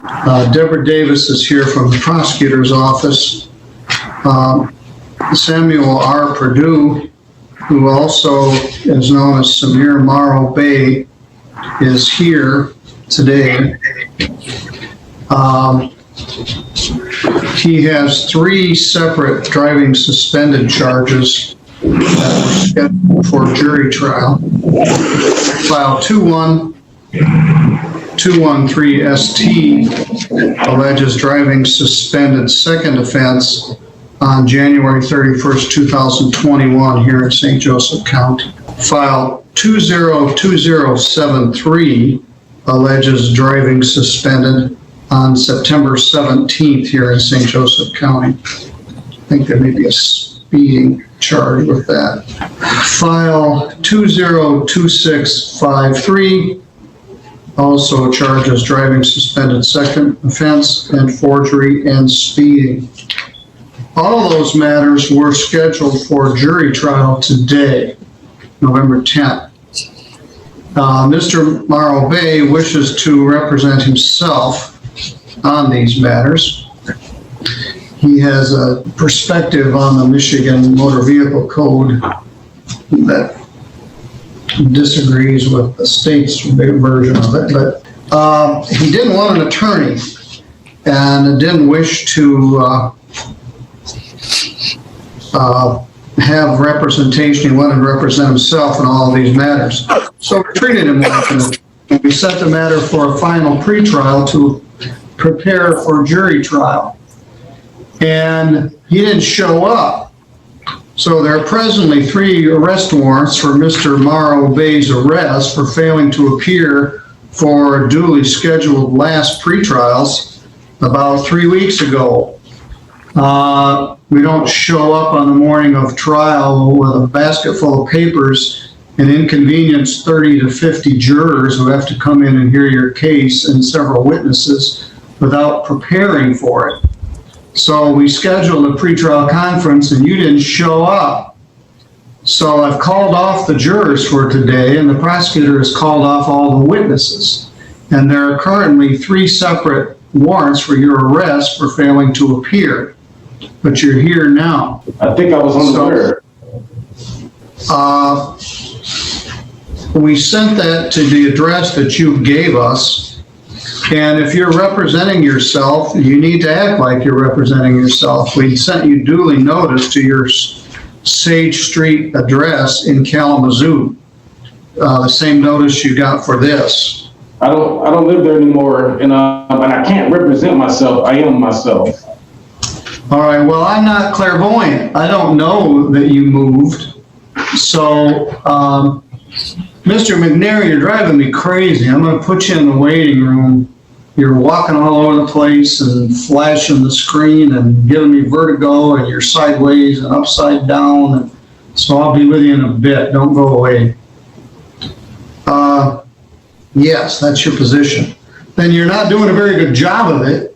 Deborah Davis is here from the prosecutor's office. Samuel R. Perdue, who also is known as Samir Morrow Bay, is here today. He has 3 separate driving suspended charges that were scheduled for jury trial. File 213ST alleges driving suspended second offense on January 31st, 2021 here in St. Joseph County. File 202073 alleges driving suspended on September 17th here in St. Joseph County. I think there may be a speeding charge with that. File 202653 also charges driving suspended second offense and forgery and speeding. All of those matters were scheduled for jury trial today, November 10th. Mr. Morrow Bay wishes to represent himself on these matters. He has a perspective on the Michigan Motor Vehicle Code that disagrees with the state's version of it, but he didn't want an attorney and didn't wish to have representation. He wanted to represent himself in all of these matters. So we treated him like an attorney. We set the matter for a final pretrial to prepare for jury trial. And he didn't show up. So there are presently 3 arrest warrants for Mr. Morrow Bay's arrest for failing to appear for duly scheduled last pretrials about 3 weeks ago. We don't show up on the morning of trial with a basket full of papers and inconvenience 30 to 50 jurors who have to come in and hear your case and several witnesses without preparing for it. So we scheduled a pretrial conference and you didn't show up. So I've called off the jurors for today and the prosecutor has called off all the witnesses. And there are currently 3 separate warrants for your arrest for failing to appear. But you're here now. I think I was unaware. We sent that to the address that you gave us. And if you're representing yourself, you need to act like you're representing yourself. We sent you duly notice to your Sage Street address in Kalamazoo. The same notice you got for this. I don't live there anymore, and I can't represent myself. I am myself. All right, well, I'm not clairvoyant. I don't know that you moved. So, Mr. McNair, you're driving me crazy. I'm going to put you in the waiting room. You're walking all over the place and flashing the screen and giving me vertigo, and you're sideways and upside down. And so I'll be with you in a bit. Don't go away. Yes, that's your position. Then you're not doing a very good job of it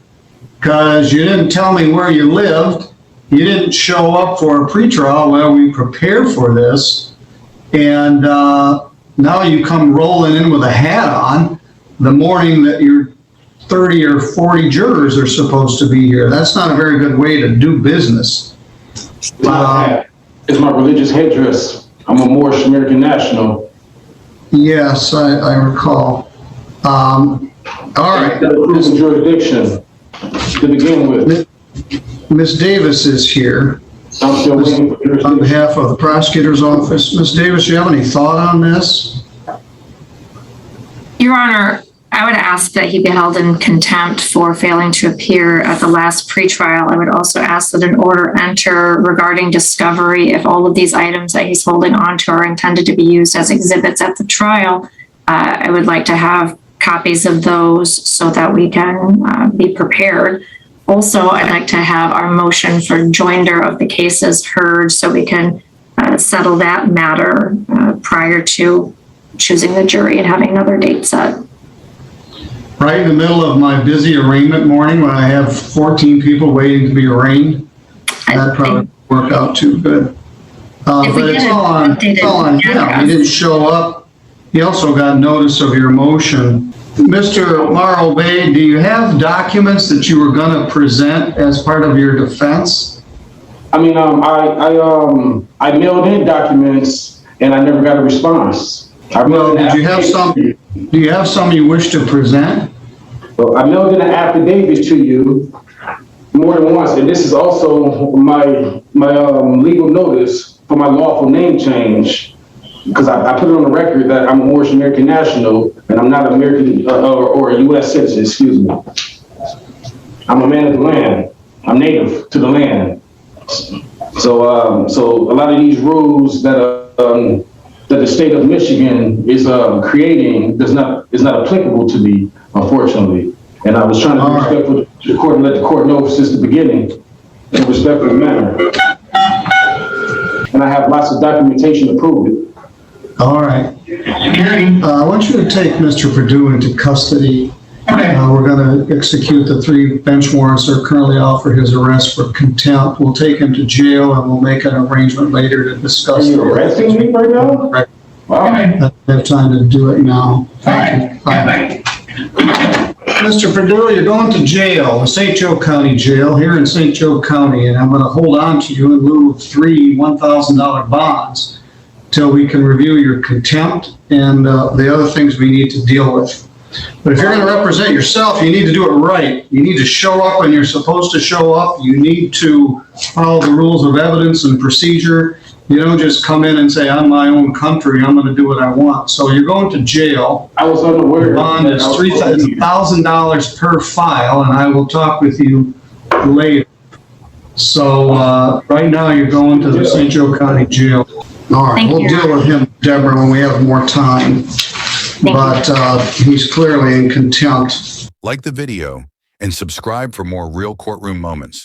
because you didn't tell me where you lived. You didn't show up for a pretrial while we prepared for this. And now you come rolling in with a hat on the morning that your 30 or 40 jurors are supposed to be here. That's not a very good way to do business. It's my religious headdress. I'm a Moorish American national. Yes, I recall. All right. Jurisdiction to begin with. Ms. Davis is here. I'm still waiting for jurisdiction. On behalf of the prosecutor's office. Ms. Davis, you have any thought on this? Your Honor, I would ask that he be held in contempt for failing to appear at the last pretrial. I would also ask that an order enter regarding discovery if all of these items that he's holding on to are intended to be used as exhibits at the trial. I would like to have copies of those so that we can be prepared. Also, I'd like to have our motion for joinder of the cases heard so we can settle that matter prior to choosing the jury and having another date set. Right in the middle of my busy arraignment morning when I have 14 people waiting to be arraigned, that probably work out too good. But it's all on him. He didn't show up. He also got notice of your motion Mr. Morrow Bay, do you have documents that you were going to present as part of your defense? I mean, I mailed in documents and I never got a response. Well, do you have some you wish to present? Well, I mailed in an affidavit to you more than once, and this is also my legal notice for my lawful name change, because I put it on the record that I'm a Moorish American national and I'm not American or a U.S. citizen, excuse me. I'm a man of the land. I'm native to the land. So a lot of these rules that the state of Michigan is creating is not applicable to me, unfortunately. And I was trying to be respectful to the court and let the court know since the beginning in a respectful manner. And I have lots of documentation to prove it. All right. I want you to take Mr. Perdue into custody. We're going to execute the 3 bench warrants that are currently out for his arrest for contempt. We'll take him to jail and we'll make an arrangement later to discuss. Are you arresting me right now? Right. Wow. I have time to do it now. Thank you. Bye. Mr. Perdue, you're going to jail, the St. Joe County Jail here in St. Joe County, and I'm going to hold on to you in lieu of 3 $1,000 bonds till we can review your contempt and the other things we need to deal with. But if you're going to represent yourself, you need to do it right. You need to show up when you're supposed to show up. You need to follow the rules of evidence and procedure. You don't just come in and say, I'm my own country, I'm going to do what I want. So you're going to jail. I was unaware. The bond is $1,000 per file, and I will talk with you later. So right now you're going to the St. Joe County Jail. All right, we'll deal with him, Deborah, when we have more time. But he's clearly in contempt. Like the video and subscribe for more real courtroom moments.